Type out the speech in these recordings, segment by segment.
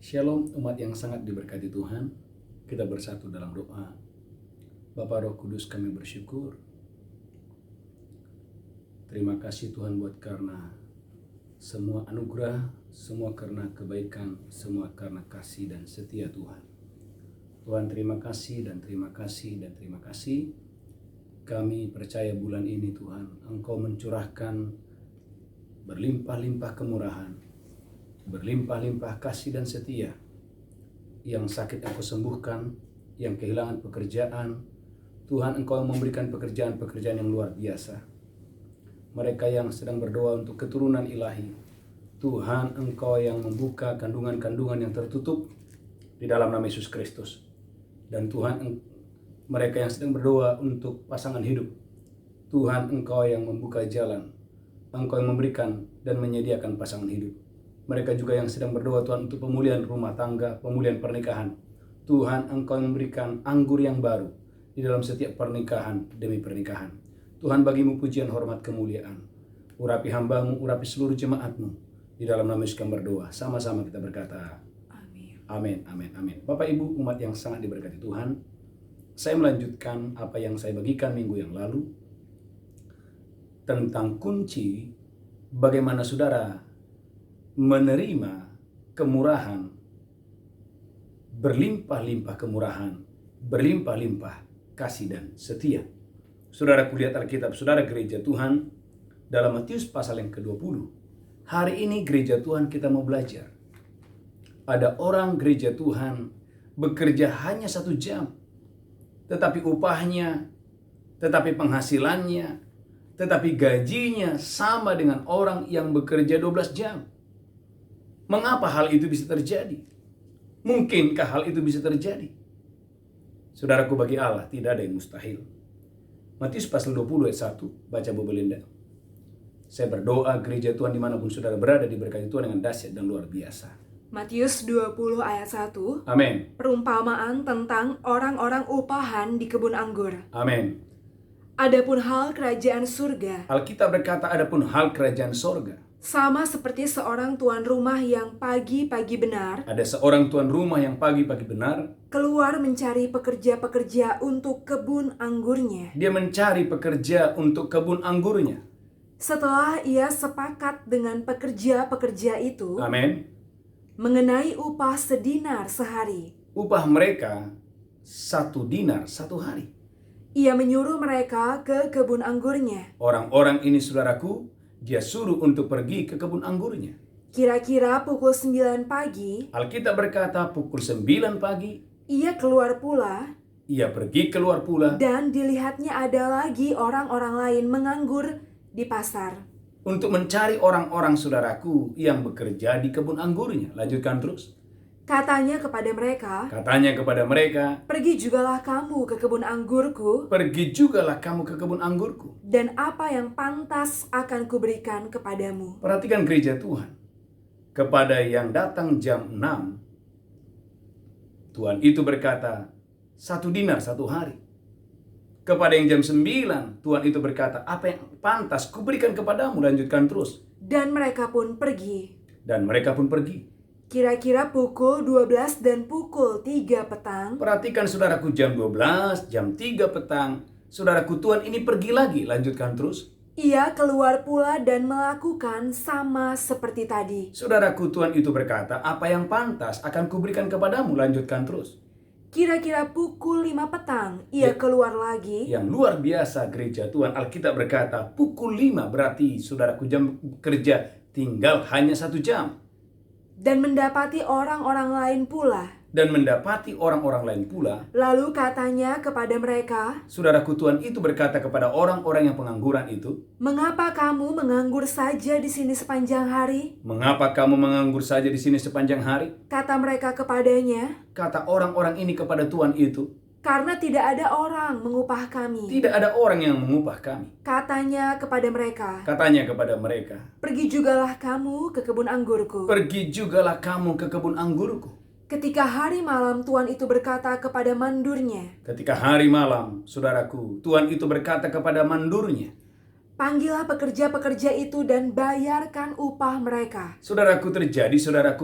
Shalom umat yang sangat diberkati Tuhan. Kita bersatu dalam doa. Bapa Roh Kudus, kami bersyukur. Terima kasih Tuhan buat karena semua anugerah, semua karena kebaikan, semua karena kasih dan setia Tuhan. Tuhan terima kasih dan terima kasih dan terima kasih. Kami percaya bulan ini Tuhan, Engkau mencurahkan berlimpah-limpah kemurahan, berlimpah-limpah kasih dan setia. Yang sakit Engkau sembuhkan, yang kehilangan pekerjaan, Tuhan Engkau memberikan pekerjaan-pekerjaan yang luar biasa. Mereka yang sedang berdoa untuk keturunan ilahi, Tuhan Engkau yang membuka kandungan-kandungan yang tertutup di dalam nama Yesus Kristus. Dan Tuhan, mereka yang sedang berdoa untuk pasangan hidup, Tuhan Engkau yang membuka jalan, Engkau yang memberikan dan menyediakan pasangan hidup. Mereka juga yang sedang berdoa Tuhan untuk pemulihan rumah tangga, pemulihan pernikahan, Tuhan Engkau yang memberikan anggur yang baru di dalam setiap pernikahan demi pernikahan. Tuhan, bagimu pujian, hormat, kemuliaan. Urapi hambamu, urapi seluruh jemaatmu. Di dalam nama Yesus kami berdoa. Sama-sama kita berkata, amin. Amin, amin, amin. Bapak Ibu umat yang sangat diberkati Tuhan, saya melanjutkan apa yang saya bagikan minggu yang lalu tentang kunci bagaimana saudara menerima kemurahan, berlimpah-limpah kemurahan, berlimpah-limpah kasih dan setia. Saudara kulihat Alkitab, saudara gereja Tuhan, dalam Matius pasal yang ke-20. Hari ini gereja Tuhan kita mau belajar. Ada orang gereja Tuhan bekerja hanya 1 jam. Tetapi upahnya, tetapi penghasilannya, tetapi gajinya sama dengan orang yang bekerja 12 jam. Mengapa hal itu bisa terjadi? Mungkinkah hal itu bisa terjadi? Saudaraku, bagi Allah tidak ada yang mustahil. Matius pasal 20 ayat 1, baca Bu Belinda. Saya berdoa gereja Tuhan dimanapun saudara berada diberkati Tuhan dengan dahsyat dan luar biasa. Matius 20 ayat 1. Amin. Perumpamaan tentang orang-orang upahan di kebun anggur. Amin. Adapun hal kerajaan surga, Alkitab berkata adapun hal kerajaan sorga, sama seperti seorang tuan rumah yang pagi-pagi benar ada seorang tuan rumah yang pagi-pagi benar, keluar mencari pekerja-pekerja untuk kebun anggurnya. dia mencari pekerja untuk kebun anggurnya. Setelah ia sepakat dengan pekerja-pekerja itu Amin. mengenai upah sedinar sehari, Upah mereka 1 dinar 1 hari. ia menyuruh mereka ke kebun anggurnya. Orang-orang ini saudaraku, dia suruh untuk pergi ke kebun anggurnya. Kira-kira pukul 9 pagi, Alkitab berkata pukul 9 pagi, ia keluar pula, ia pergi keluar pula dan dilihatnya ada lagi orang-orang lain menganggur di pasar. untuk mencari orang-orang saudaraku yang bekerja di kebun anggurnya. Lanjutkan terus. Katanya kepada mereka, pergi jugalah kamu ke kebun anggurku, Pergi jugalah kamu ke kebun anggurku. dan apa yang pantas akan kuberikan kepadamu. Perhatikan gereja Tuhan. Kepada yang datang jam 6, Tuhan itu berkata 1 dinar 1 hari. Kepada yang jam 9, Tuhan itu berkata, apa yang pantas kuberikan kepadamu. Lanjutkan terus. Dan mereka pun pergi. Dan mereka pun pergi. Kira-kira pukul 12 dan pukul 3 petang, Perhatikan saudaraku, jam 12, jam 3 petang. Saudaraku, Tuhan ini pergi lagi. Lanjutkan terus. ia keluar pula dan melakukan sama seperti tadi. Saudaraku, Tuhan itu berkata, apa yang pantas akan kuberikan kepadamu. Lanjutkan terus. Kira-kira pukul 5 petang, ia keluar lagi. Yang luar biasa gereja Tuhan, Alkitab berkata pukul 5, berarti saudaraku jam kerja tinggal hanya 1 jam. Dan mendapati orang-orang lain pula. Lalu katanya kepada mereka, Saudaraku, Tuhan itu berkata kepada orang-orang yang pengangguran itu, mengapa kamu menganggur saja di sini sepanjang hari? mengapa kamu menganggur saja di sini sepanjang hari? Kata mereka kepadanya, Kata orang-orang ini kepada Tuhan itu, karena tidak ada orang mengupah kami. tidak ada orang yang mengupah kami. Katanya kepada mereka, pergi jugalah kamu ke kebun anggurku. Pergi jugalah kamu ke kebun anggurku. Ketika hari malam tuan itu berkata kepada mandurnya, Ketika hari malam, saudaraku, Tuhan itu berkata kepada mandurnya, Panggillah pekerja-pekerja itu dan bayarkan upah mereka. Saudaraku,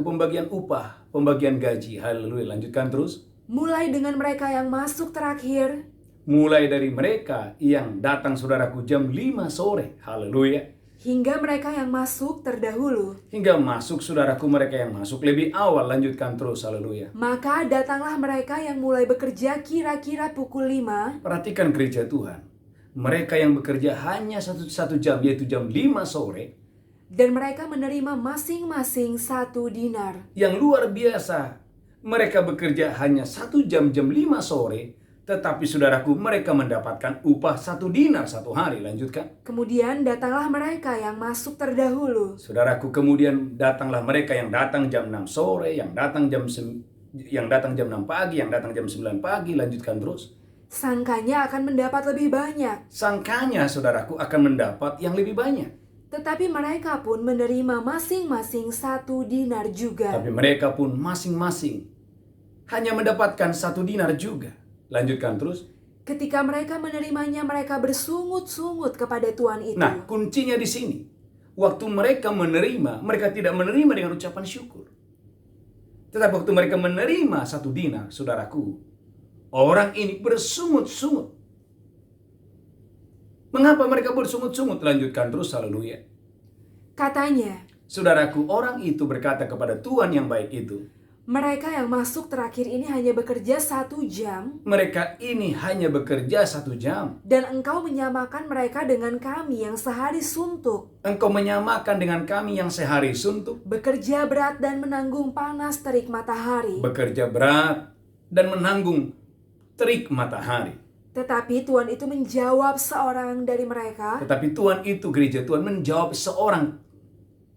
pembagian upah, pembagian gaji. Haleluya. Lanjutkan terus. Mulai dengan mereka yang masuk terakhir. Mulai dari mereka yang datang saudaraku jam 5 sore. Haleluya. Hingga mereka yang masuk terdahulu. Hingga masuk saudaraku mereka yang masuk lebih awal. Lanjutkan terus. Haleluya. Maka datanglah mereka yang mulai bekerja kira-kira pukul 5. Perhatikan gereja Tuhan. Mereka yang bekerja hanya satu jam, yaitu jam 5 sore. Dan mereka menerima masing-masing 1 dinar. Yang luar biasa. Mereka bekerja hanya 1 jam 5 sore. Tetapi saudaraku, mereka mendapatkan upah 1 dinar 1 hari. Lanjutkan. Kemudian datanglah mereka yang masuk terdahulu. Saudaraku, kemudian datanglah mereka yang datang jam 6 sore, yang datang jam 6 pagi, yang datang jam 9 pagi. Lanjutkan terus. Sangkanya akan mendapat lebih banyak. Sangkanya saudaraku akan mendapat yang lebih banyak. Tetapi mereka pun menerima masing-masing 1 dinar juga. Tapi mereka pun masing-masing hanya mendapatkan 1 dinar juga. Lanjutkan terus. Ketika mereka menerimanya, mereka bersungut-sungut kepada tuan itu. Nah, kuncinya di sini. Waktu mereka menerima, mereka tidak menerima dengan ucapan syukur. Tetapi waktu mereka menerima 1 dinar, saudaraku, orang ini bersungut-sungut. Mengapa mereka bersungut-sungut? Lanjutkan terus, haleluya. Katanya, saudaraku, orang itu berkata kepada Tuhan yang baik itu, mereka yang masuk terakhir ini hanya bekerja 1 jam. Mereka ini hanya bekerja 1 jam. Dan engkau menyamakan mereka dengan kami yang sehari suntuk. Engkau menyamakan dengan kami yang sehari suntuk. Bekerja berat dan menanggung panas terik matahari. Bekerja berat dan menanggung terik matahari. Tetapi Tuhan itu menjawab seorang dari mereka. Tetapi Tuhan itu, gereja Tuhan, menjawab seorang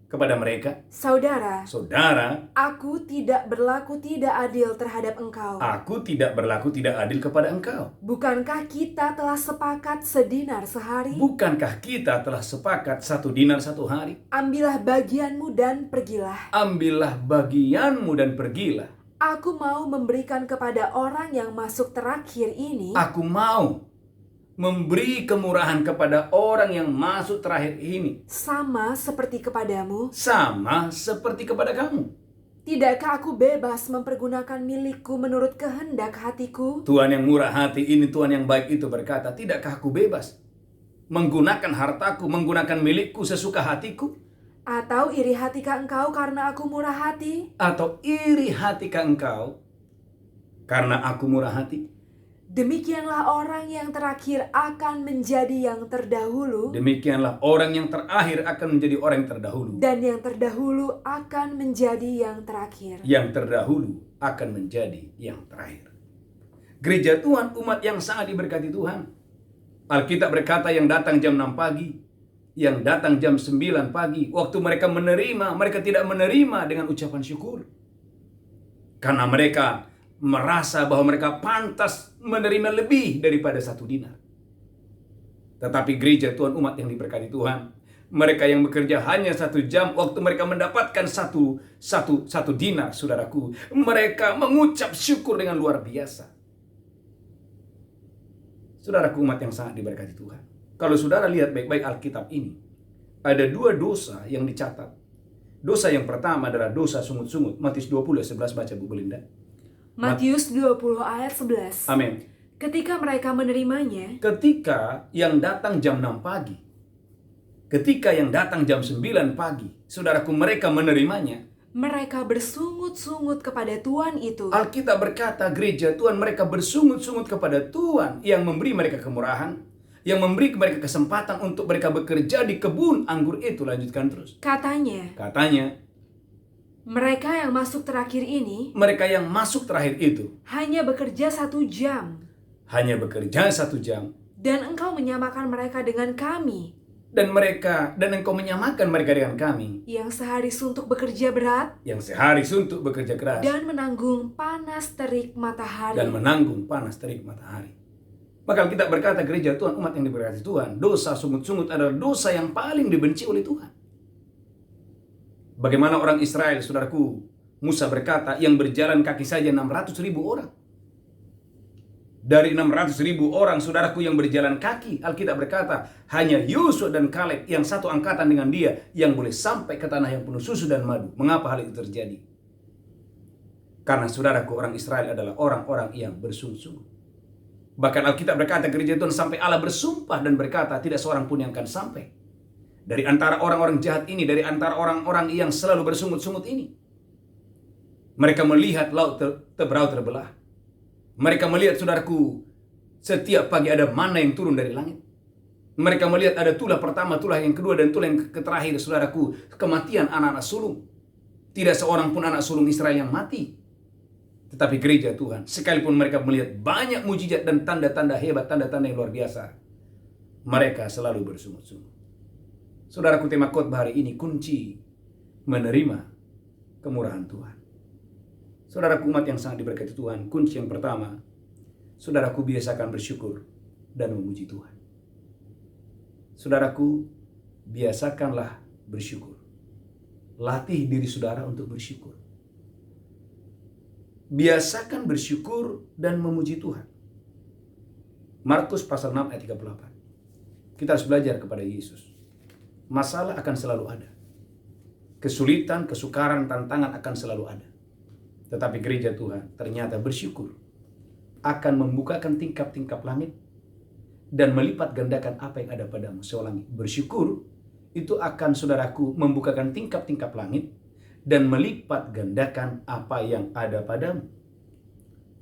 kepada mereka. Saudara, aku tidak berlaku tidak adil terhadap engkau. Aku tidak berlaku tidak adil kepada engkau. Bukankah kita telah sepakat sedinar sehari? Bukankah kita telah sepakat 1 dinar 1 hari? Ambillah bagianmu dan pergilah. Ambillah bagianmu dan pergilah. Aku mau memberikan kepada orang yang masuk terakhir ini. Aku mau memberi kemurahan kepada orang yang masuk terakhir ini. Sama seperti kepadamu. Sama seperti kepada kamu. Tidakkah aku bebas mempergunakan milikku menurut kehendak hatiku? Tuhan yang murah hati ini, Tuhan yang baik itu berkata, tidakkah aku bebas menggunakan hartaku, menggunakan milikku sesuka hatiku? Atau iri hatikah engkau karena aku murah hati? Atau iri hatikah engkau karena aku murah hati? Demikianlah orang yang terakhir akan menjadi yang terdahulu. Demikianlah orang yang terakhir akan menjadi orang yang terdahulu. Dan yang terdahulu akan menjadi yang terakhir. Yang terdahulu akan menjadi yang terakhir. Gereja Tuhan, umat yang sangat diberkati Tuhan. Alkitab berkata yang datang jam 6 pagi, yang datang jam 9 pagi. Waktu mereka menerima, mereka tidak menerima dengan ucapan syukur. Karena mereka merasa bahwa mereka pantas menerima lebih daripada 1 dinar. Tetapi gereja Tuhan, umat yang diberkati Tuhan, mereka yang bekerja hanya 1 jam, waktu mereka mendapatkan satu dinar, saudaraku, mereka mengucap syukur dengan luar biasa. Saudaraku, umat yang sangat diberkati Tuhan, kalau saudara lihat baik-baik Alkitab ini, ada 2 dosa yang dicatat. Dosa yang pertama adalah dosa sungut-sungut. Matius 20 ayat 11, baca Bu Belinda. Matius 20 ayat 11. Amin. Ketika mereka menerimanya, ketika yang datang jam 6 pagi, ketika yang datang jam 9 pagi, saudaraku, mereka menerimanya, mereka bersungut-sungut kepada Tuhan itu. Alkitab berkata, gereja Tuhan, mereka bersungut-sungut kepada Tuhan yang memberi mereka kemurahan, yang memberi mereka kesempatan untuk mereka bekerja di kebun anggur itu. Lanjutkan terus. Katanya, mereka yang masuk terakhir ini, mereka yang masuk terakhir itu, hanya bekerja 1 jam. Hanya bekerja 1 jam. Dan engkau menyamakan mereka dengan kami. Dan engkau menyamakan mereka dengan kami. Yang sehari suntuk bekerja berat. Yang sehari suntuk bekerja keras. Dan menanggung panas terik matahari. Maka kita berkata, gereja Tuhan, umat yang diberkati Tuhan, dosa sungut-sungut adalah dosa yang paling dibenci oleh Tuhan. Bagaimana orang Israel, saudaraku, Musa berkata, yang berjalan kaki saja 600.000 orang. Dari 600.000 orang saudaraku yang berjalan kaki, Alkitab berkata hanya Yosua dan Kaleb yang satu angkatan dengan dia yang boleh sampai ke tanah yang penuh susu dan madu. Mengapa hal itu terjadi? Karena saudaraku, orang Israel adalah orang-orang yang bersungguh-sungguh. Bahkan Alkitab berkata gereja Tuhan sampai Allah bersumpah dan berkata tidak seorang pun yang akan sampai. Dari antara orang-orang jahat ini, dari antara orang-orang yang selalu bersungut-sungut ini. Mereka melihat laut berau terbelah. Mereka melihat saudaraku, setiap pagi ada mana yang turun dari langit. Mereka melihat ada tulah pertama, tulah yang kedua, dan tulah yang terakhir saudaraku, kematian anak-anak sulung. Tidak seorang pun anak sulung Israel yang mati. Tetapi gereja Tuhan, sekalipun mereka melihat banyak mujizat dan tanda-tanda hebat, tanda-tanda yang luar biasa, mereka selalu bersungut-sungut. Saudaraku, tema khotbah hari ini, kunci menerima kemurahan Tuhan. Saudaraku, umat yang sangat diberkati Tuhan, kunci yang pertama, saudaraku, biasakan bersyukur dan memuji Tuhan. Saudaraku, biasakanlah bersyukur. Latih diri saudara untuk bersyukur. Biasakan bersyukur dan memuji Tuhan. Markus pasal 6 ayat 38. Kita harus belajar kepada Yesus. Masalah akan selalu ada. Kesulitan, kesukaran, tantangan akan selalu ada. Tetapi gereja Tuhan ternyata bersyukur akan membukakan tingkap-tingkap langit dan melipat gandakan apa yang ada padamu. Saya ulangi, bersyukur itu akan saudaraku membukakan tingkap-tingkap langit dan melipat gandakan apa yang ada padamu.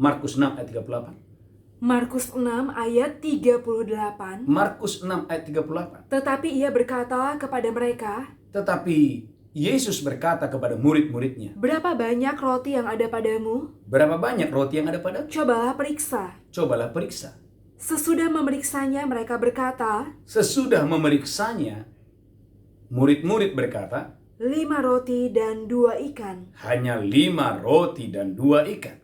Markus 6 ayat 38. Markus 6 ayat 38. Markus 6 ayat 38. Tetapi ia berkata kepada mereka, tetapi Yesus berkata kepada murid-muridnya, berapa banyak roti yang ada padamu? Berapa banyak roti yang ada padamu? Cobalah periksa. Cobalah periksa. Sesudah memeriksanya mereka berkata, Sesudah memeriksanya, murid-murid berkata, 5 roti dan 2 ikan. Hanya 5 roti dan 2 ikan.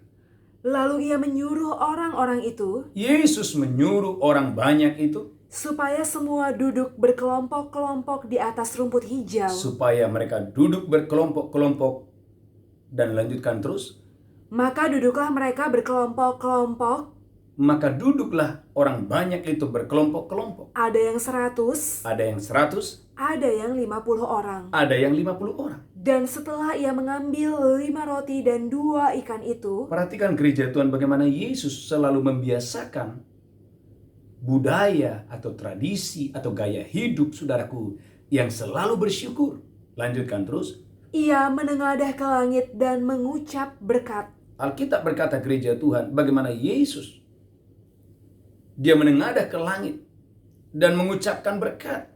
Lalu ia menyuruh orang-orang itu, Yesus menyuruh orang banyak itu, supaya semua duduk berkelompok-kelompok di atas rumput hijau. supaya mereka duduk berkelompok-kelompok. Dan lanjutkan terus. Maka duduklah mereka berkelompok-kelompok. Maka duduklah orang banyak itu berkelompok-kelompok. Ada yang 100. Ada yang 100. Ada yang 50 orang. Ada yang 50 orang. Dan setelah ia mengambil 5 roti dan 2 ikan itu. Perhatikan gereja Tuhan bagaimana Yesus selalu membiasakan budaya atau tradisi atau gaya hidup saudaraku yang selalu bersyukur. Lanjutkan terus. Ia menengadah ke langit dan mengucap berkat. Alkitab berkata gereja Tuhan bagaimana Yesus dia menengadah ke langit dan mengucapkan berkat.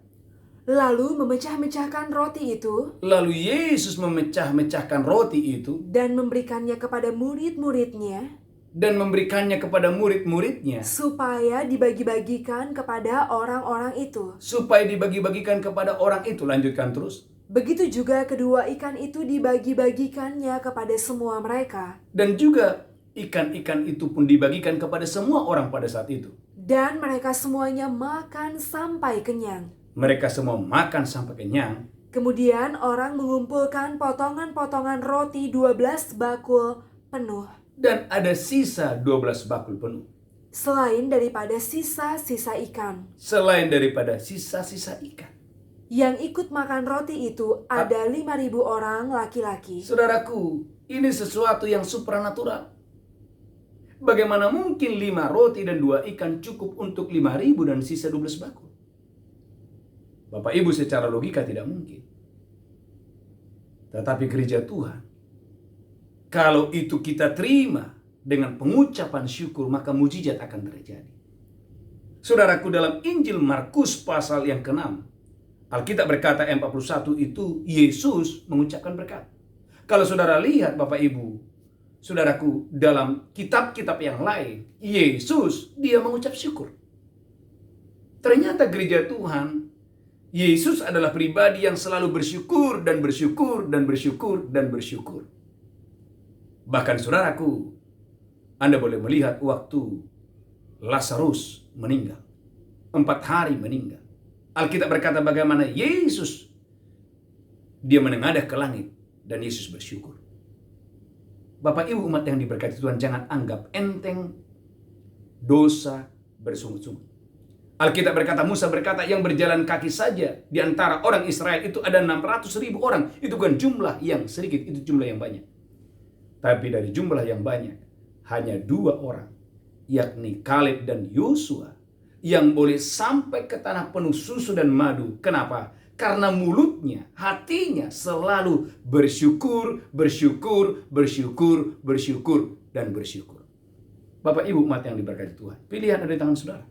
Lalu memecah-mecahkan roti itu. Lalu Yesus memecah-mecahkan roti itu dan memberikannya kepada murid-muridnya. Dan memberikannya kepada murid-muridnya. Supaya dibagi-bagikan kepada orang-orang itu. Supaya dibagi-bagikan kepada orang itu. Lanjutkan terus. Begitu juga kedua ikan itu dibagi-bagikannya kepada semua mereka. Dan juga ikan-ikan itu pun dibagikan kepada semua orang pada saat itu. Dan mereka semuanya makan sampai kenyang. Mereka semua makan sampai kenyang. Kemudian orang mengumpulkan potongan-potongan roti 12 bakul penuh. Dan ada sisa 12 bakul penuh. Selain daripada sisa-sisa ikan. Selain daripada sisa-sisa ikan. Yang ikut makan roti itu ada 5.000 orang laki-laki. Saudaraku, ini sesuatu yang supranatural. Bagaimana mungkin 5 roti dan 2 ikan cukup untuk 5.000 dan sisa 12 bakul? Bapak Ibu, secara logika tidak mungkin. Tetapi gereja Tuhan, kalau itu kita terima dengan pengucapan syukur, maka mujizat akan terjadi. Saudaraku, dalam Injil Markus pasal yang ke-6, Alkitab berkata ayat 41 itu Yesus mengucapkan berkat. Kalau saudara lihat Bapak Ibu, saudaraku, dalam kitab-kitab yang lain, Yesus dia mengucap syukur. Ternyata gereja Tuhan, Yesus adalah pribadi yang selalu bersyukur dan bersyukur dan bersyukur dan bersyukur. Bahkan saudaraku, Anda boleh melihat waktu Lazarus meninggal. 4 hari meninggal. Alkitab berkata bagaimana Yesus dia menengadah ke langit dan Yesus bersyukur. Bapak Ibu umat yang diberkati Tuhan, jangan anggap enteng dosa bersungut-sungut. Alkitab berkata, Musa berkata, yang berjalan kaki saja di antara orang Israel itu ada 600.000 orang. Itu bukan jumlah yang sedikit, itu jumlah yang banyak. Tapi dari jumlah yang banyak, hanya 2 orang, yakni Kaleb dan Yosua, yang boleh sampai ke tanah penuh susu dan madu. Kenapa? Karena mulutnya, hatinya selalu bersyukur, bersyukur, bersyukur, bersyukur, dan bersyukur. Bapak Ibu umat yang diberkati Tuhan, pilihan ada di tangan saudara.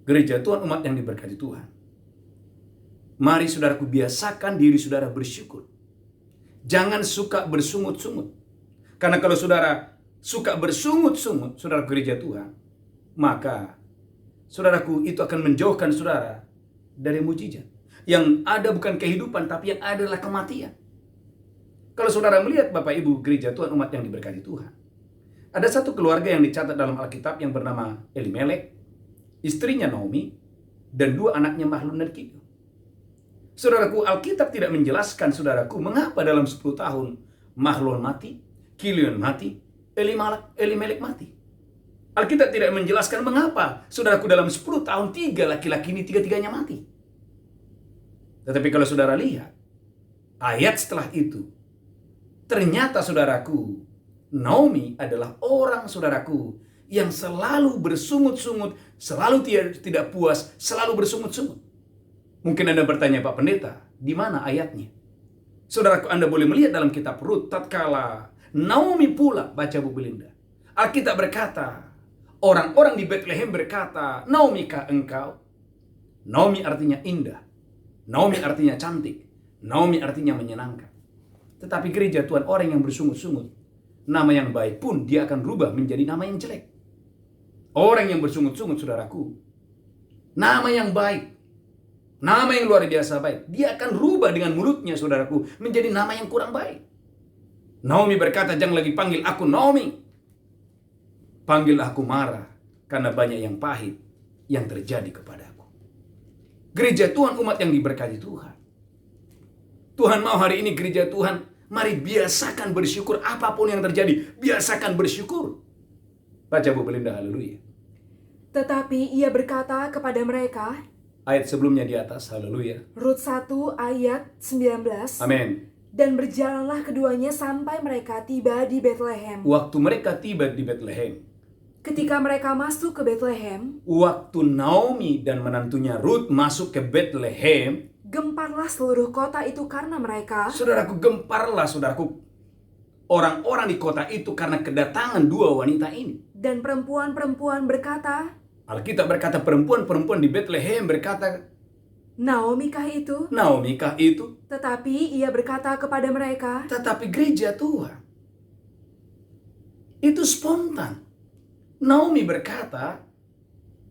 Gereja Tuhan, umat yang diberkati Tuhan, mari saudaraku biasakan diri saudara bersyukur. Jangan suka bersungut-sungut. Karena kalau saudara suka bersungut-sungut, saudara gereja Tuhan, maka saudaraku itu akan menjauhkan saudara dari mujizat. Yang ada bukan kehidupan, tapi yang ada adalah kematian. Kalau saudara melihat Bapak Ibu gereja Tuhan, umat yang diberkati Tuhan, ada satu keluarga yang dicatat dalam Alkitab yang bernama Elimelek, istrinya Naomi, dan 2 anaknya Mahlon dan Kilion. Saudaraku, Alkitab tidak menjelaskan saudaraku mengapa dalam 10 tahun Mahlon mati, Kilion mati, Elimelek mati. Alkitab tidak menjelaskan mengapa saudaraku dalam 10 tahun 3 laki-laki ini 3-3-nya mati. Tetapi kalau saudara lihat ayat setelah itu, ternyata saudaraku, Naomi adalah orang saudaraku yang selalu bersungut-sungut, selalu tidak puas, selalu bersungut-sungut. Mungkin Anda bertanya, Pak Pendeta, di mana ayatnya? Saudaraku, Anda boleh melihat dalam kitab Rut, tatkala Naomi pula, baca Bu Belinda, Alkitab berkata, orang-orang di Bethlehem berkata, Naomi kah engkau? Naomi artinya indah, Naomi artinya cantik, Naomi artinya menyenangkan. Tetapi gereja Tuhan, orang yang bersungut-sungut, nama yang baik pun dia akan rubah menjadi nama yang jelek. Orang yang bersungut-sungut, saudaraku, nama yang baik, nama yang luar biasa baik, dia akan rubah dengan mulutnya, saudaraku, menjadi nama yang kurang baik. Naomi berkata, jangan lagi panggil aku Naomi, panggil aku Mara, karena banyak yang pahit yang terjadi kepadaku. Gereja Tuhan, umat yang diberkati Tuhan, Tuhan mau hari ini gereja Tuhan, mari biasakan bersyukur apapun yang terjadi. Biasakan bersyukur. Baca Bu Belinda, haleluya. Tetapi ia berkata kepada mereka, ayat sebelumnya di atas, haleluya. Rut 1 ayat 19. Amin. Dan berjalanlah keduanya sampai mereka tiba di Bethlehem. Waktu mereka tiba di Bethlehem, ketika mereka masuk ke Bethlehem, waktu Naomi dan menantunya Rut masuk ke Bethlehem, gemparlah seluruh kota itu karena mereka. Saudaraku, gemparlah saudaraku orang-orang di kota itu karena kedatangan 2 wanita ini. Dan perempuan-perempuan berkata, Alkitab berkata perempuan-perempuan di Bethlehem berkata, Naomi kah itu? Naomi kah itu? Tetapi ia berkata kepada mereka, tetapi gereja Tuhan itu spontan. Naomi berkata,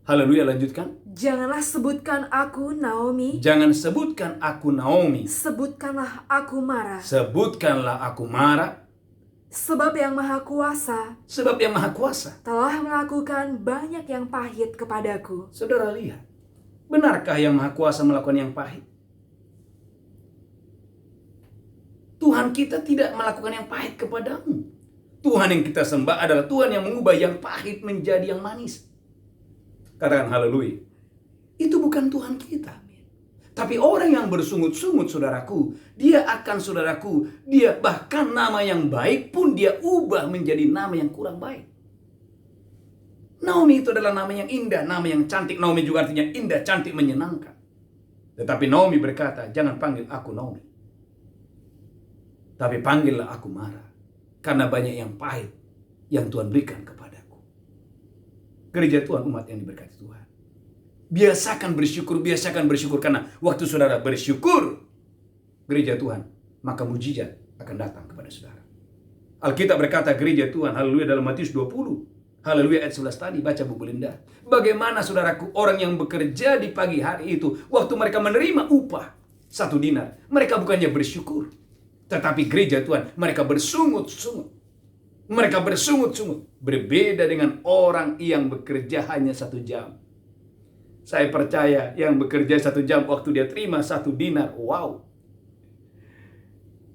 haleluya, lanjutkan. janganlah sebutkan aku Naomi. Jangan sebutkan aku Naomi. Sebutkanlah aku Mara. Sebutkanlah aku Mara. Sebab yang Maha Kuasa telah melakukan banyak yang pahit kepadaku. Saudara lihat, benarkah yang Maha Kuasa melakukan yang pahit? Tuhan kita tidak melakukan yang pahit kepadamu. Tuhan yang kita sembah adalah Tuhan yang mengubah yang pahit menjadi yang manis. Katakan haleluya. Itu bukan Tuhan kita. Tapi orang yang bersungut-sungut, saudaraku, dia akan, saudaraku, dia bahkan nama yang baik pun dia ubah menjadi nama yang kurang baik. Naomi itu adalah nama yang indah, nama yang cantik. Naomi juga artinya indah, cantik, menyenangkan. Tetapi Naomi berkata, jangan panggil aku Naomi, tapi panggillah aku Mara, karena banyak yang pahit yang Tuhan berikan kepadaku. Gereja Tuhan, umat yang diberkati Tuhan, biasakan bersyukur, karena waktu saudara bersyukur, gereja Tuhan, maka mujizat akan datang kepada saudara. Alkitab berkata gereja Tuhan, haleluya, dalam Matius 20, haleluya, ayat 11 tadi, baca Bu Belinda. Bagaimana saudaraku, orang yang bekerja di pagi hari itu, waktu mereka menerima upah 1 dinar, mereka bukannya bersyukur, tetapi gereja Tuhan, mereka bersungut-sungut. Mereka bersungut-sungut. Berbeda dengan orang yang bekerja hanya 1 jam. Saya percaya yang bekerja 1 jam waktu dia terima 1 dinar, wow.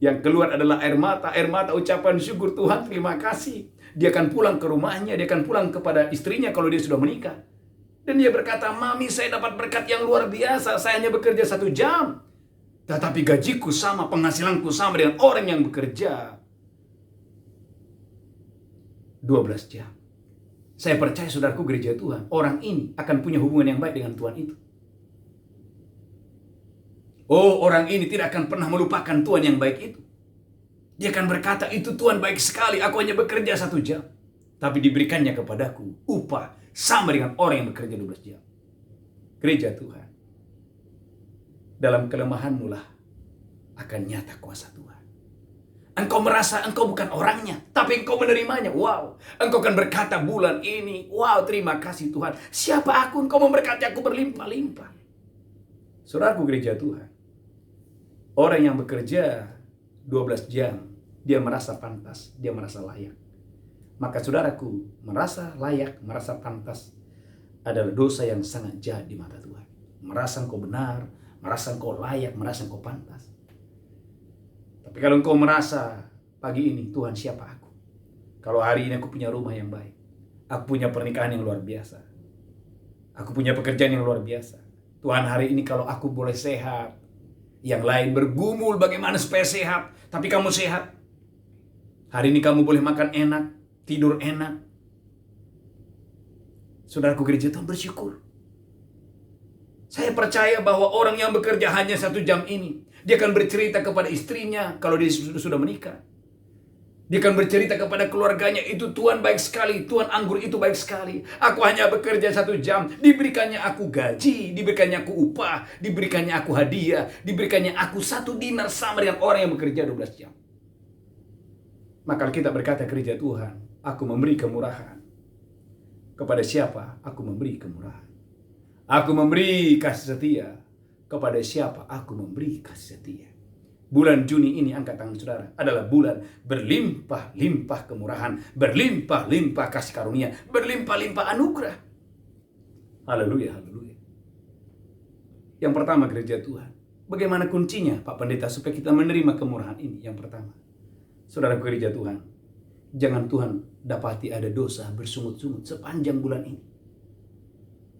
Yang keluar adalah air mata ucapan syukur. Tuhan terima kasih. Dia akan pulang ke rumahnya, dia akan pulang kepada istrinya kalau dia sudah menikah. Dan dia berkata, "Mami, saya dapat berkat yang luar biasa. Saya hanya bekerja 1 jam. Tetapi gajiku sama, penghasilanku sama dengan orang yang bekerja 12 jam. Saya percaya saudaraku gereja Tuhan, orang ini akan punya hubungan yang baik dengan Tuhan itu. Oh, orang ini tidak akan pernah melupakan Tuhan yang baik itu. Dia akan berkata, itu Tuhan baik sekali, aku hanya bekerja 1 jam. Tapi diberikannya kepadaku upah sama dengan orang yang bekerja 12 jam. Gereja Tuhan, dalam kelemahanmu lah akan nyata kuasa Tuhan. Engkau merasa engkau bukan orangnya, tapi engkau menerimanya. Wow, engkau akan berkata bulan ini, wow, terima kasih Tuhan. Siapa aku? Engkau memberkati aku berlimpah-limpah. Saudaraku gereja Tuhan, orang yang bekerja 12 jam, dia merasa pantas, dia merasa layak. Maka saudaraku, merasa layak, merasa pantas adalah dosa yang sangat jahat di mata Tuhan. Merasa engkau benar, merasa engkau layak, merasa engkau pantas. Tapi kalau engkau merasa pagi ini, Tuhan siapa aku? Kalau hari ini aku punya rumah yang baik, aku punya pernikahan yang luar biasa, aku punya pekerjaan yang luar biasa. Tuhan hari ini kalau aku boleh sehat, yang lain bergumul bagaimana supaya sehat, tapi kamu sehat. Hari ini kamu boleh makan enak, tidur enak. Saudaraku gereja Tuhan, bersyukur. Saya percaya bahwa orang yang bekerja hanya 1 jam ini, dia akan bercerita kepada istrinya kalau dia sudah menikah. Dia akan bercerita kepada keluarganya, itu Tuhan baik sekali, Tuhan anggur itu baik sekali. Aku hanya bekerja 1 jam, diberikannya aku gaji, diberikannya aku upah, diberikannya aku hadiah, diberikannya aku 1 dinar sama dengan orang yang bekerja 12 jam. Maka kita berkata gereja Tuhan, aku memberi kemurahan. Kepada siapa? Aku memberi kemurahan. Aku memberi kasih setia. Kepada siapa? Aku memberi kasih setia. Bulan Juni ini, angkat tangan saudara, adalah bulan berlimpah-limpah kemurahan, berlimpah-limpah kasih karunia, berlimpah-limpah anugerah. Haleluya, haleluya. Yang pertama gereja Tuhan, bagaimana kuncinya Pak Pendeta supaya kita menerima kemurahan ini? Yang pertama, saudara gereja Tuhan, jangan Tuhan dapati ada dosa bersungut-sungut sepanjang bulan ini.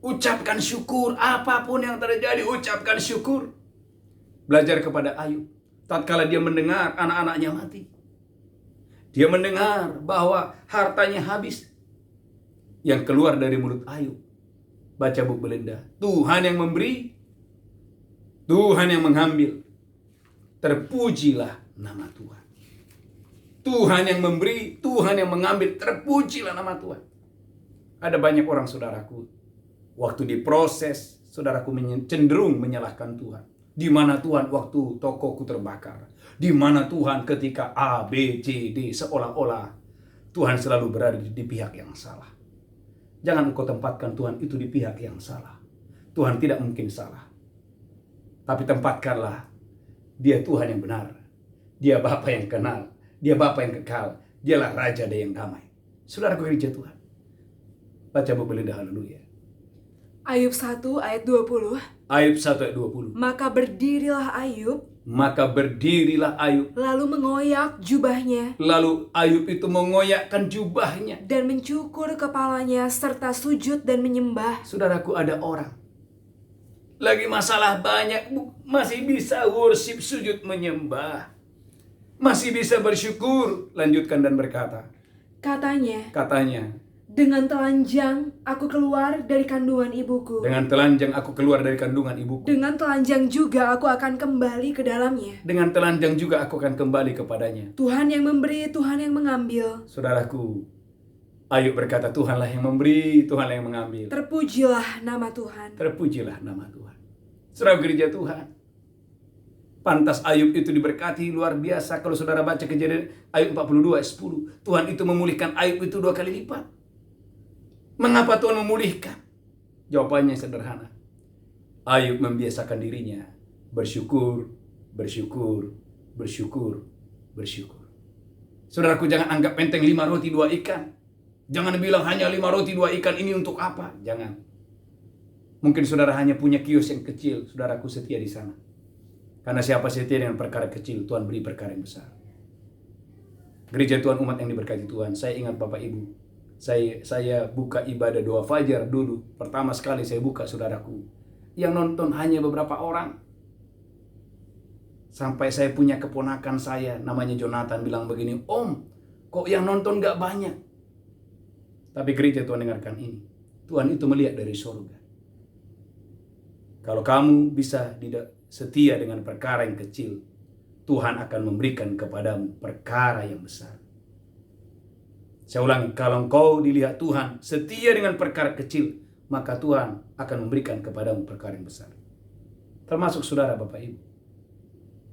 Ucapkan syukur, apapun yang terjadi, ucapkan syukur. Belajar kepada Ayub, tatkala dia mendengar anak-anaknya mati. Dia mendengar bahwa hartanya habis. Yang keluar dari mulut Ayub, baca buku Belinda, Tuhan yang memberi, Tuhan yang mengambil. Terpujilah nama Tuhan. Tuhan yang memberi, Tuhan yang mengambil, terpujilah nama Tuhan. Ada banyak orang saudaraku, waktu diproses, saudaraku cenderung menyalahkan Tuhan. Di mana Tuhan waktu tokoku terbakar? Di mana Tuhan ketika A, B, C, D, seolah-olah Tuhan selalu berada di pihak yang salah. Jangan engkau tempatkan Tuhan itu di pihak yang salah. Tuhan tidak mungkin salah. Tapi tempatkanlah dia Tuhan yang benar. Dia Bapa yang kenal. Dia Bapa yang kekal. Dialah Raja dan yang damai. Saudaraku gereja Tuhan, baca buku Belinda, haleluya. Ayub 1 ayat 20. Ayub 1 ayat 20. Maka berdirilah Ayub. Lalu mengoyak jubahnya. Lalu Ayub itu mengoyakkan jubahnya. Dan mencukur kepalanya serta sujud dan menyembah. Saudaraku, ada orang lagi masalah banyak, masih bisa worship, sujud, menyembah. Masih bisa bersyukur. Lanjutkan dan berkata. Katanya. Dengan telanjang aku keluar dari kandungan ibuku. Dengan telanjang aku keluar dari kandungan ibuku. Dengan telanjang juga aku akan kembali ke dalamnya. Dengan telanjang juga aku akan kembali kepadanya. Tuhan yang memberi, Tuhan yang mengambil. Saudaraku, Ayub berkata, Tuhanlah yang memberi, Tuhanlah yang mengambil. Terpujilah nama Tuhan. Terpujilah nama Tuhan. Saudara gereja Tuhan, pantas Ayub itu diberkati luar biasa. Kalau saudara baca Kejadian Ayub 42 ayat 10, Tuhan itu memulihkan Ayub itu 2 kali lipat. Mengapa Tuhan memulihkan? Jawabannya sederhana. Ayub membiasakan dirinya bersyukur, bersyukur, bersyukur, bersyukur. Saudaraku, jangan anggap enteng 5 roti 2 ikan. Jangan bilang hanya 5 roti 2 ikan ini untuk apa? Jangan. Mungkin saudara hanya punya kios yang kecil, saudaraku setia di sana. Karena siapa setia dengan perkara kecil, Tuhan beri perkara yang besar. Gereja Tuhan, umat yang diberkati Tuhan, saya ingat Bapak Ibu, saya buka ibadah doa fajar dulu. Pertama sekali saya buka, saudaraku, yang nonton hanya beberapa orang. Sampai saya punya keponakan saya, namanya Jonathan, bilang begini, "Om, kok yang nonton gak banyak?" Tapi gereja Tuhan, dengarkan ini. Tuhan itu melihat dari surga. Kalau kamu bisa setia dengan perkara yang kecil, Tuhan akan memberikan kepadamu perkara yang besar. Saya ulangi, kalau engkau dilihat Tuhan setia dengan perkara kecil, maka Tuhan akan memberikan kepadamu perkara yang besar. Termasuk saudara Bapak Ibu.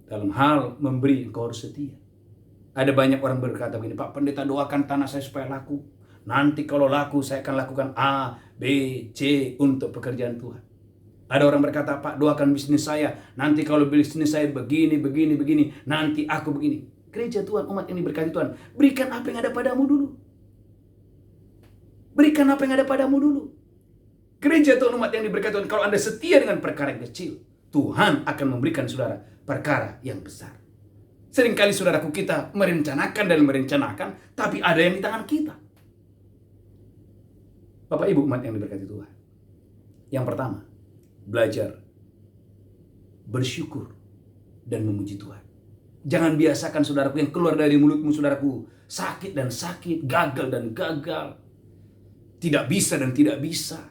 Dalam hal memberi, engkau harus setia. Ada banyak orang berkata begini, "Pak Pendeta, doakan tanah saya supaya laku. Nanti kalau laku, saya akan lakukan A, B, C untuk pekerjaan Tuhan." Ada orang berkata, "Pak, doakan bisnis saya. Nanti kalau bisnis saya begini, nanti aku begini." Gereja Tuhan, umat yang diberkati Tuhan, berikan apa yang ada padamu dulu. Berikan apa yang ada padamu dulu. Gereja Tuhan, umat yang diberkati Tuhan, kalau Anda setia dengan perkara yang kecil, Tuhan akan memberikan saudara perkara yang besar. Seringkali saudaraku, kita merencanakan, tapi ada yang di tangan kita. Bapak Ibu, umat yang diberkati Tuhan. Yang pertama, belajar bersyukur dan memuji Tuhan. Jangan biasakan saudaraku yang keluar dari mulutmu, saudaraku, sakit dan sakit, gagal dan gagal, tidak bisa dan tidak bisa.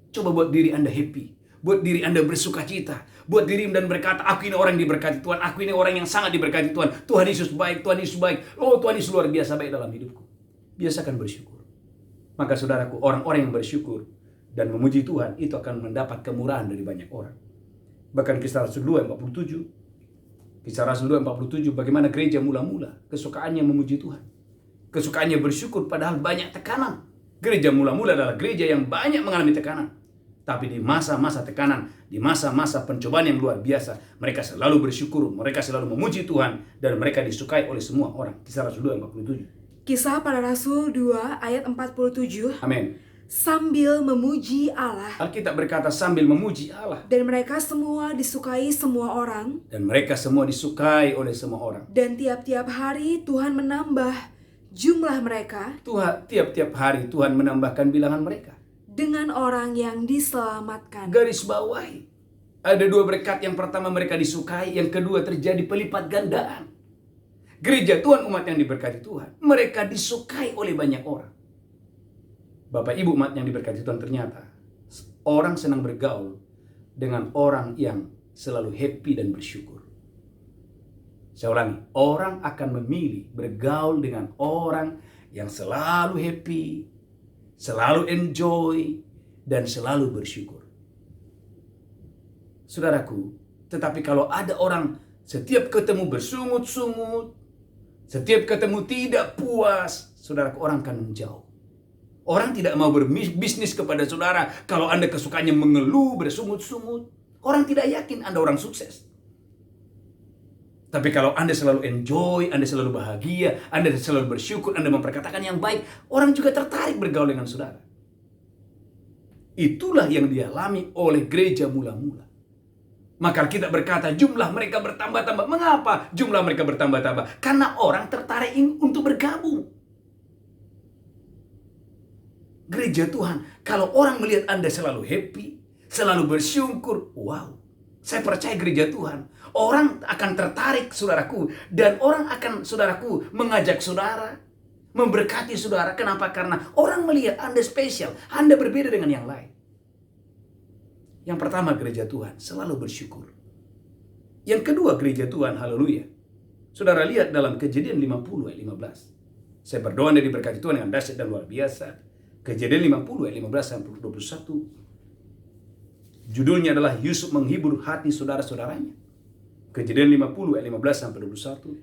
Coba buat diri Anda happy, buat diri Anda bersuka cita, buat diri dan berkata, "Aku ini orang yang diberkati Tuhan, aku ini orang yang sangat diberkati Tuhan. Tuhan Yesus baik, Tuhan Yesus baik. Oh, Tuhan Yesus luar biasa baik dalam hidupku." Biasakan bersyukur. Maka saudaraku, orang-orang yang bersyukur dan memuji Tuhan itu akan mendapat kemurahan dari banyak orang. Bahkan Kisah Rasul 2 ayat 47. Kisah Rasul 2 ayat 47, bagaimana gereja mula-mula kesukaannya memuji Tuhan. Kesukaannya bersyukur padahal banyak tekanan. Gereja mula-mula adalah gereja yang banyak mengalami tekanan. Tapi di masa-masa tekanan, di masa-masa pencobaan yang luar biasa, mereka selalu bersyukur, mereka selalu memuji Tuhan, dan mereka disukai oleh semua orang. Kisah Rasul 2 ayat 47. Kisah para Rasul 2 ayat 47. Amin. Sambil memuji Allah. Alkitab berkata sambil memuji Allah. Dan mereka semua disukai semua orang. Dan mereka semua disukai oleh semua orang. Dan tiap-tiap hari Tuhan menambah jumlah mereka. Tiap-tiap hari Tuhan menambahkan bilangan mereka. Dengan orang yang diselamatkan. Garis bawahi. Ada dua berkat. Yang pertama mereka disukai. Yang kedua terjadi pelipat gandaan. Gereja Tuhan, umat yang diberkati Tuhan, mereka disukai oleh banyak orang. Bapak Ibu umat yang diberkati Tuhan, ternyata orang senang bergaul dengan orang yang selalu happy dan bersyukur. Saya ulangi, orang akan memilih bergaul dengan orang yang selalu happy, selalu enjoy, dan selalu bersyukur. Saudaraku, tetapi kalau ada orang setiap ketemu bersungut-sungut, setiap ketemu tidak puas, saudaraku, orang akan menjauh. Orang tidak mau berbisnis kepada saudara kalau Anda kesukaannya mengeluh, bersungut-sungut. Orang tidak yakin Anda orang sukses. Tapi kalau Anda selalu enjoy, Anda selalu bahagia, Anda selalu bersyukur, Anda memperkatakan yang baik, orang juga tertarik bergaul dengan saudara. Itulah yang dialami oleh gereja mula-mula. Maka kita berkata jumlah mereka bertambah-tambah. Mengapa jumlah mereka bertambah-tambah? Karena orang tertarik untuk bergabung. Gereja Tuhan, kalau orang melihat Anda selalu happy, selalu bersyukur, wow, saya percaya gereja Tuhan, orang akan tertarik, saudaraku, dan orang akan, saudaraku, mengajak saudara, memberkati saudara. Kenapa? Karena orang melihat Anda spesial, Anda berbeda dengan yang lain. Yang pertama, gereja Tuhan selalu bersyukur. Yang kedua, gereja Tuhan, haleluya. Saudara lihat dalam Kejadian 50 ayat 15. Saya berdoa Anda diberkati Tuhan dengan dahsyat dan luar biasa. Kejadian 50 ayat 15 sampai 21. Judulnya adalah Yusuf menghibur hati saudara-saudaranya. Kejadian 50 ayat 15 sampai 21.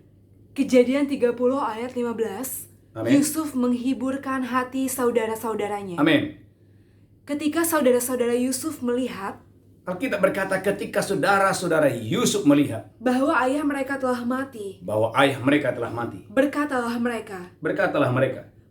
Kejadian 30 ayat 15. Amen. Yusuf menghiburkan hati saudara-saudaranya. Amin. Ketika saudara-saudara Yusuf melihat, Alkitab berkata ketika saudara-saudara Yusuf melihat bahwa ayah mereka telah mati, bahwa ayah mereka telah mati, berkatalah mereka,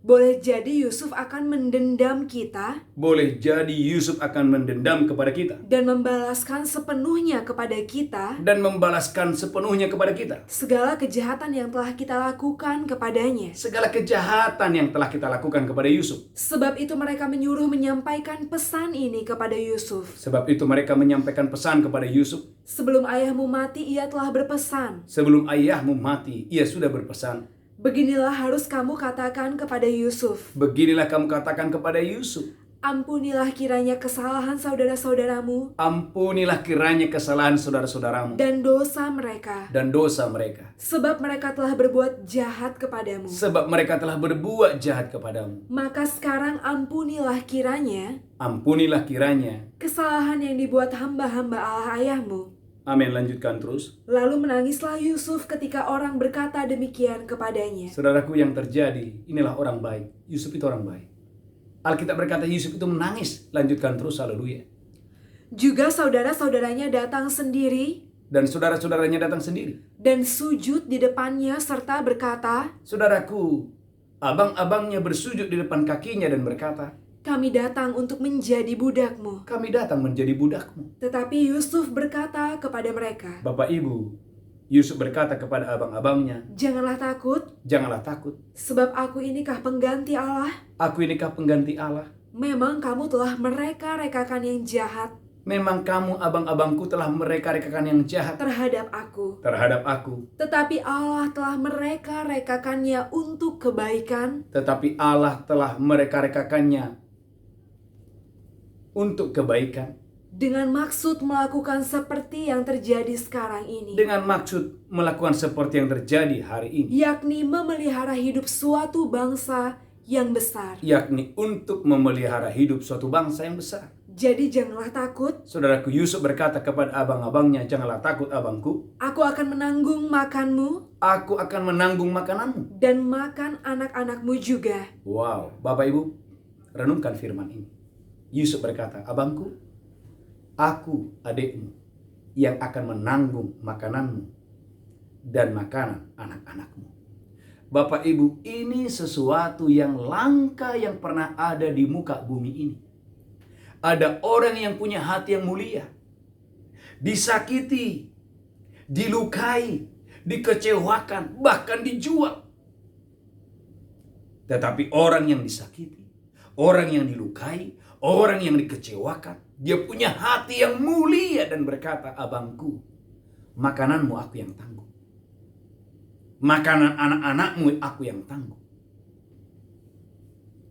Boleh jadi Yusuf akan mendendam kita. Boleh jadi Yusuf akan mendendam kepada kita. Dan membalaskan sepenuhnya kepada kita. Dan membalaskan sepenuhnya kepada kita. Segala kejahatan yang telah kita lakukan kepadanya. Segala kejahatan yang telah kita lakukan kepada Yusuf. Sebab itu mereka menyuruh menyampaikan pesan ini kepada Yusuf. Sebab itu mereka menyampaikan pesan kepada Yusuf. Sebelum ayahmu mati, ia telah berpesan. Sebelum ayahmu mati, ia sudah berpesan. Beginilah harus kamu katakan kepada Yusuf. Beginilah kamu katakan kepada Yusuf. Ampunilah kiranya kesalahan saudara-saudaramu. Ampunilah kiranya kesalahan saudara-saudaramu. Dan dosa mereka. Dan dosa mereka. Sebab mereka telah berbuat jahat kepadamu. Sebab mereka telah berbuat jahat kepadamu. Maka sekarang ampunilah kiranya. Ampunilah kiranya kesalahan yang dibuat hamba-hamba Allah ayahmu. Amin, lanjutkan terus. Lalu menangislah Yusuf ketika orang berkata demikian kepadanya. Saudaraku, yang terjadi, inilah orang baik. Yusuf itu orang baik. Alkitab berkata Yusuf itu menangis. Lanjutkan terus, haleluya. Juga saudara-saudaranya datang sendiri. Dan saudara-saudaranya datang sendiri. Dan sujud di depannya serta berkata, saudaraku, abang-abangnya bersujud di depan kakinya dan berkata, kami datang untuk menjadi budakmu. Kami datang menjadi budakmu. Tetapi Yusuf berkata kepada mereka, Bapak Ibu, Yusuf berkata kepada abang-abangnya, janganlah takut. Janganlah takut. Sebab aku inikah pengganti Allah. Aku inikah pengganti Allah. Memang kamu telah mereka-rekakan yang jahat. Memang kamu abang-abangku telah mereka-rekakan yang jahat terhadap aku. Terhadap aku. Tetapi Allah telah mereka-rekakannya untuk kebaikan. Tetapi Allah telah mereka-rekakannya untuk kebaikan. Dengan maksud melakukan seperti yang terjadi sekarang ini. Dengan maksud melakukan seperti yang terjadi hari ini. Yakni memelihara hidup suatu bangsa yang besar. Yakni untuk memelihara hidup suatu bangsa yang besar. Jadi janganlah takut. Saudaraku, Yusuf berkata kepada abang-abangnya, janganlah takut abangku. Aku akan menanggung makanmu. Aku akan menanggung makananmu. Dan makan anak-anakmu juga. Wow, Bapak Ibu, renungkan firman ini. Yusuf berkata, abangku, aku adikmu yang akan menanggung makananmu dan makanan anak-anakmu. Bapak Ibu, ini sesuatu yang langka yang pernah ada di muka bumi ini. Ada orang yang punya hati yang mulia, disakiti, dilukai, dikecewakan, bahkan dijual. Tetapi orang yang disakiti, orang yang dilukai, orang yang dikecewakan, dia punya hati yang mulia dan berkata, abangku, makananmu aku yang tanggung. Makanan anak-anakmu aku yang tanggung.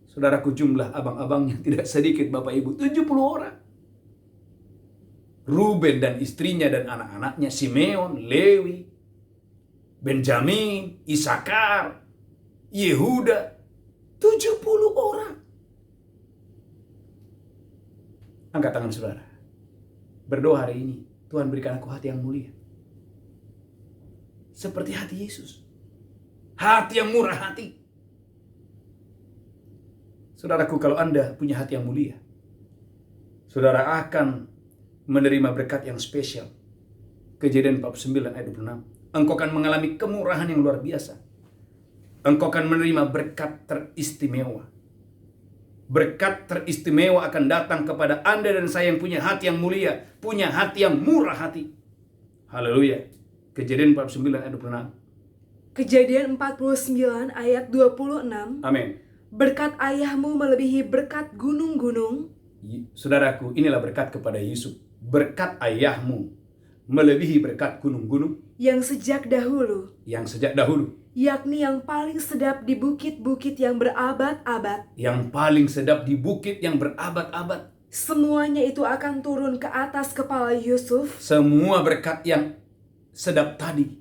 Saudaraku, jumlah abang-abangnya tidak sedikit, Bapak Ibu, 70 orang. Ruben dan istrinya dan anak-anaknya, Simeon, Lewi, Benjamin, Isakar, Yehuda, 70 orang. Angkat tangan saudara. Berdoa hari ini, Tuhan berikan aku hati yang mulia. Seperti hati Yesus. Hati yang murah hati. Saudaraku, kalau Anda punya hati yang mulia, saudara akan menerima berkat yang spesial. Kejadian 49 ayat 26. Engkau akan mengalami kemurahan yang luar biasa. Engkau akan menerima berkat teristimewa. Berkat teristimewa akan datang kepada Anda dan saya yang punya hati yang mulia, punya hati yang murah hati. Haleluya. Kejadian 49 ayat 26. Kejadian 49 ayat 26. Amin. Berkat ayahmu melebihi berkat gunung-gunung. Saudaraku, inilah berkat kepada Yusuf. Berkat ayahmu melebihi berkat gunung-gunung. Yang sejak dahulu. Yang sejak dahulu. Yakni yang paling sedap di bukit-bukit yang berabad-abad. Yang paling sedap di bukit yang berabad-abad. Semuanya itu akan turun ke atas kepala Yusuf. Semua berkat yang sedap tadi,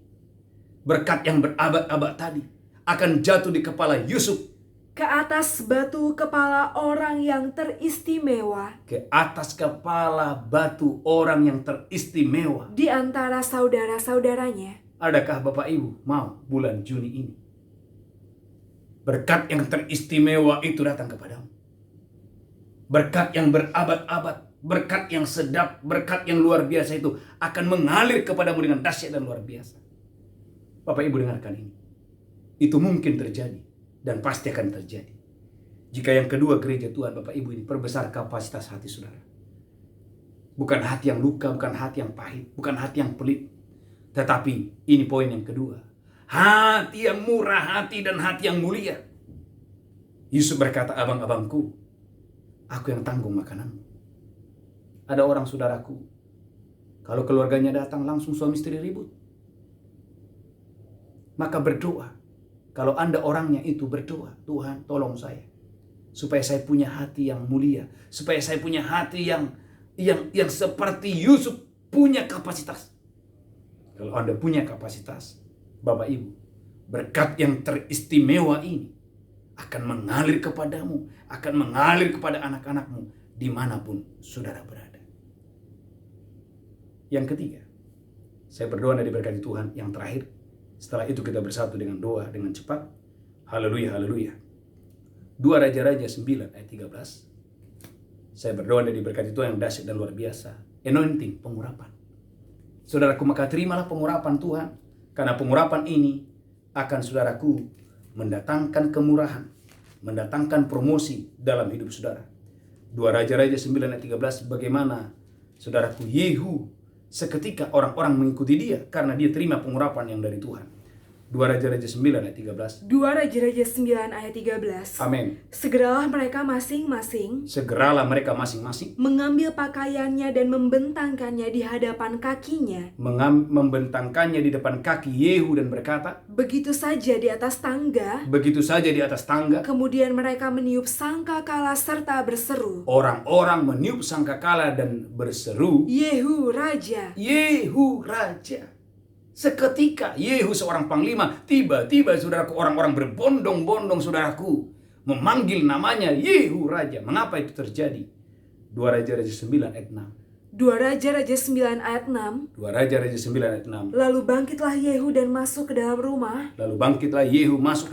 berkat yang berabad-abad tadi, akan jatuh di kepala Yusuf. Ke atas batu kepala orang yang teristimewa. Ke atas kepala batu orang yang teristimewa. Di antara saudara-saudaranya. Adakah Bapak Ibu mau bulan Juni ini berkat yang teristimewa itu datang kepadamu? Berkat yang berabad-abad, berkat yang sedap, berkat yang luar biasa itu akan mengalir kepadamu dengan dahsyat dan luar biasa. Bapak Ibu dengarkan ini. Itu mungkin terjadi dan pasti akan terjadi. Jika yang kedua gereja Tuhan, Bapak Ibu, ini perbesar kapasitas hati saudara. Bukan hati yang luka, bukan hati yang pahit, bukan hati yang pelit. Tetapi ini poin yang kedua. Hati yang murah hati dan hati yang mulia. Yusuf berkata, abang-abangku, aku yang tanggung makananmu. Ada orang saudaraku, kalau keluarganya datang langsung suami istri ribut. Maka berdoa. Kalau Anda orangnya itu berdoa, Tuhan tolong saya. Supaya saya punya hati yang mulia. Supaya saya punya hati yang seperti Yusuf punya kapasitas. Kalau Anda punya kapasitas, Bapak Ibu, berkat yang teristimewa ini akan mengalir kepadamu, akan mengalir kepada anak-anakmu dimanapun saudara berada. Yang ketiga, saya berdoa dan diberkati Tuhan. Yang terakhir, setelah itu kita bersatu dengan doa dengan cepat. Haleluya, haleluya. 2 Raja-Raja 9 ayat 13. Saya berdoa dan diberkati Tuhan yang dahsyat dan luar biasa. Anointing, pengurapan. Saudaraku, maka terimalah pengurapan Tuhan. Karena pengurapan ini akan saudaraku mendatangkan kemurahan, mendatangkan promosi dalam hidup saudara. 2 Raja-Raja 9 ayat 13, bagaimana saudaraku Yehu seketika orang-orang mengikuti dia karena dia terima pengurapan yang dari Tuhan. 2 Raja-Raja 9 ayat 13. 2 Raja-Raja 9 ayat 13. Amin. Segeralah mereka masing-masing mengambil pakaiannya dan membentangkannya di hadapan kakinya. Membentangkannya di depan kaki Yehu dan berkata, begitu saja di atas tangga. Kemudian mereka meniup sangkakala serta berseru. Orang-orang meniup sangkakala dan berseru, Yehu Raja. Yehu Raja. Seketika Yehu seorang panglima, tiba-tiba saudaraku orang-orang berbondong-bondong saudaraku memanggil namanya Yehu Raja. Mengapa itu terjadi? 2 Raja-Raja 9 ayat 6. 2 Raja-Raja 9 ayat 6. 2 Raja-Raja 9 ayat 6. Lalu bangkitlah Yehu dan masuk ke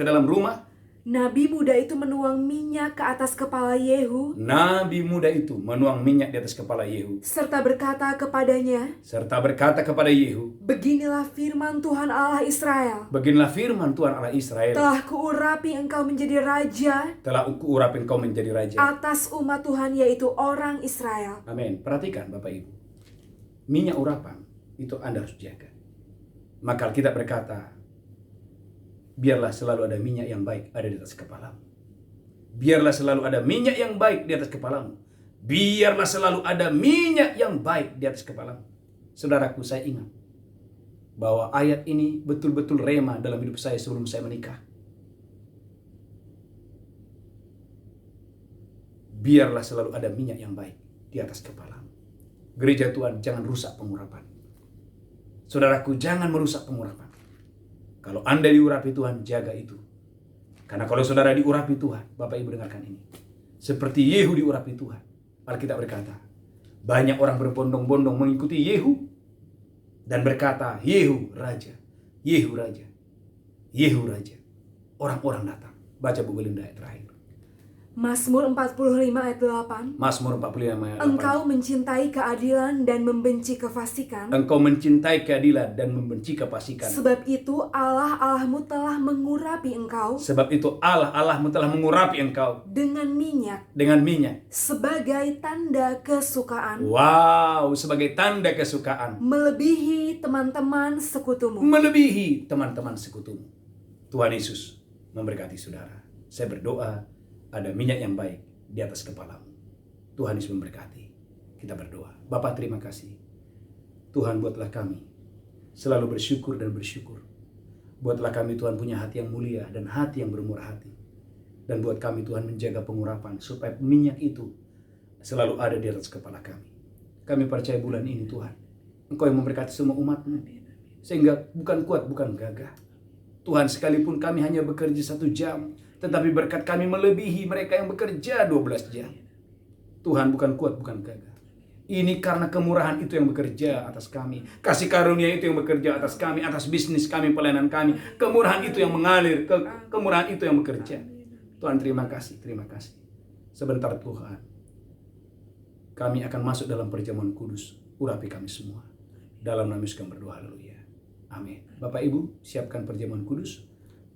dalam rumah. Nabi muda itu menuang minyak ke atas kepala Yehu. Serta berkata kepada Yehu, beginilah firman Tuhan Allah Israel. Telah kuurapi engkau menjadi raja. Atas umat Tuhan, yaitu orang Israel. Amin. Perhatikan Bapak Ibu. Minyak urapan itu Anda harus jaga. Maka kita berkata, biarlah selalu ada minyak yang baik ada di atas kepalamu. Biarlah selalu ada minyak yang baik di atas kepalamu. Biarlah selalu ada minyak yang baik di atas kepalamu. Saudaraku, saya ingat bahwa ayat ini betul-betul rema dalam hidup saya sebelum saya menikah. Biarlah selalu ada minyak yang baik di atas kepalamu. Gereja Tuhan, jangan rusak pengurapan. Saudaraku, jangan merusak pengurapan. Kalau Anda diurapi Tuhan, jaga itu. Karena kalau saudara diurapi Tuhan, Bapak Ibu dengarkan ini. Seperti Yehu diurapi Tuhan. Alkitab berkata, banyak orang berbondong-bondong mengikuti Yehu dan berkata, Yehu Raja, Yehu Raja, Yehu Raja. Orang-orang datang. Baca buku Linda ayat terakhir. Mazmur 45 ayat 8. Mazmur 45 ayat 8. Engkau mencintai keadilan dan membenci kefasikan. Engkau mencintai keadilan dan membenci kefasikan. Sebab itu Allah Allahmu telah mengurapi engkau. Sebab itu Allah Allahmu telah mengurapi engkau. Dengan minyak. Dengan minyak. Sebagai tanda kesukaan. Wow, sebagai tanda kesukaan. Melebihi teman-teman sekutumu. Melebihi teman-teman sekutumu. Tuhan Yesus memberkati saudara. Saya berdoa ada minyak yang baik di atas kepalamu. Tuhan Yesus memberkati. Kita berdoa. Bapa, terima kasih. Tuhan, buatlah kami selalu bersyukur dan bersyukur. Buatlah kami Tuhan punya hati yang mulia dan hati yang bermurah hati. Dan buat kami Tuhan menjaga pengurapan supaya minyak itu selalu ada di atas kepala kami. Kami percaya bulan ini Tuhan, Engkau yang memberkati semua umat-Mu. Sehingga bukan kuat, bukan gagah. Tuhan, sekalipun kami hanya bekerja 1 jam, tetapi berkat kami melebihi mereka yang bekerja 12 jam. Tuhan, bukan kuat, bukan gagah. Ini karena kemurahan itu yang bekerja atas kami. Kasih karunia itu yang bekerja atas kami, atas bisnis kami, pelayanan kami. Kemurahan itu yang mengalir, kemurahan itu yang bekerja. Tuhan, terima kasih, terima kasih. Sebentar Tuhan, kami akan masuk dalam perjamuan kudus. Urapi kami semua. Dalam nama Yesus kami berdoa, haleluya. Amin. Bapak Ibu, siapkan perjamuan kudus.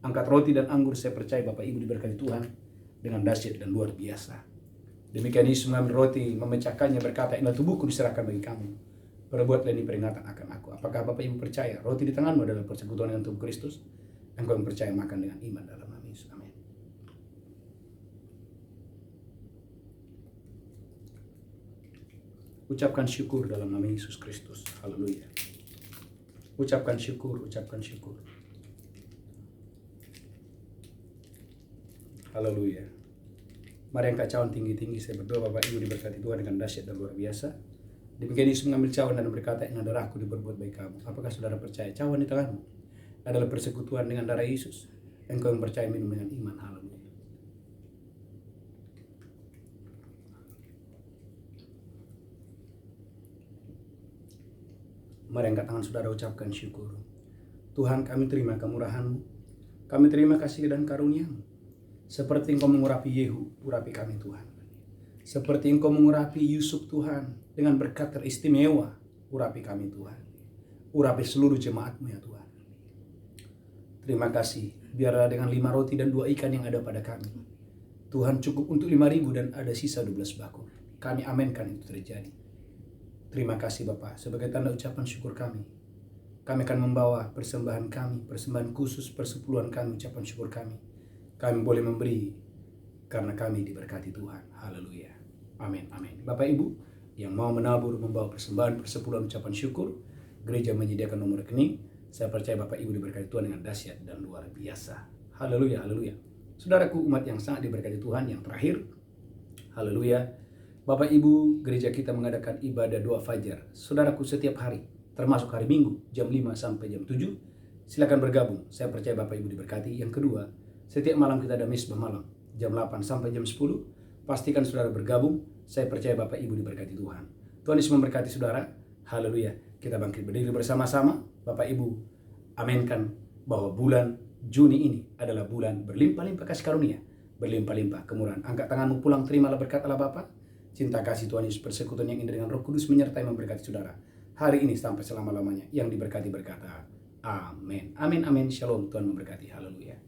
Angkat roti dan anggur, saya percaya Bapak Ibu diberkati Tuhan. dengan dahsyat dan luar biasa. Demikian Yesus mengambil roti, memecahkannya, berkata, inilah tubuhku diserahkan bagi kamu. Perbuatlah ini peringatan akan aku. Apakah Bapak Ibu percaya roti di tanganmu adalah persekutuan dengan tubuh Kristus? Engkau yang percaya makan dengan iman dalam nama Yesus. Amin. Ucapkan syukur dalam nama Yesus Kristus. Haleluya. Ucapkan syukur, ucapkan syukur. Haleluya. Mari angkat cawan tinggi-tinggi. Saya berdoa Bapak Ibu diberkati Tuhan dengan dahsyat dan luar biasa. Demikian Yesus mengambil cawan dan berkata, ini darahku diberbuat baik kamu. Apakah saudara percaya cawan di tanganmu adalah persekutuan dengan darah Yesus? Engkau yang percaya minum dengan iman. Haleluya. Mari angkat tangan saudara, ucapkan syukur. Tuhan, kami terima kemurahan-Mu. Kami terima kasih dan karunia-Mu. Seperti Engkau mengurapi Yehu, urapi kami Tuhan. Seperti Engkau mengurapi Yusuf Tuhan, dengan berkat teristimewa, urapi kami Tuhan. Urapi seluruh jemaat-Mu ya Tuhan. Terima kasih, biarlah dengan 5 roti dan 2 ikan yang ada pada kami, Tuhan cukup untuk 5.000 dan ada sisa 12 bakul. Kami aminkan itu terjadi. Terima kasih Bapa, sebagai tanda ucapan syukur kami akan membawa persembahan kami, persembahan khusus persepuluhan kami, ucapan syukur kami. Kami boleh memberi karena kami diberkati Tuhan. Haleluya. Amin, amin. Bapak Ibu yang mau menabur, membawa persembahan persepuluhan ucapan syukur, gereja menyediakan nomor rekening. Saya percaya Bapak Ibu diberkati Tuhan dengan dahsyat dan luar biasa. Haleluya, haleluya. Saudaraku, umat yang sangat diberkati Tuhan, yang terakhir, haleluya. Bapak Ibu, gereja kita mengadakan ibadah doa fajar. Saudaraku, setiap hari, termasuk hari Minggu, jam 5 sampai jam 7. Silakan bergabung. Saya percaya Bapak Ibu diberkati. Yang kedua, setiap malam kita ada misbah malam, jam 8 sampai jam 10. Pastikan saudara bergabung. Saya percaya Bapak Ibu diberkati Tuhan. Tuhan Yesus memberkati saudara. Haleluya. Kita bangkit berdiri bersama-sama. Bapak Ibu, aminkan bahwa bulan Juni ini adalah bulan berlimpah-limpah kasih karunia, berlimpah-limpah kemurahan. Angkat tanganmu, pulang, terimalah berkat Allah Bapa. Cinta kasih Tuhan Yesus, persekutuan yang indah dengan Roh Kudus menyertai memberkati saudara hari ini sampai selama-lamanya. Yang diberkati berkata, amin. Amin, amin. Shalom. Tuhan memberkati. Haleluya.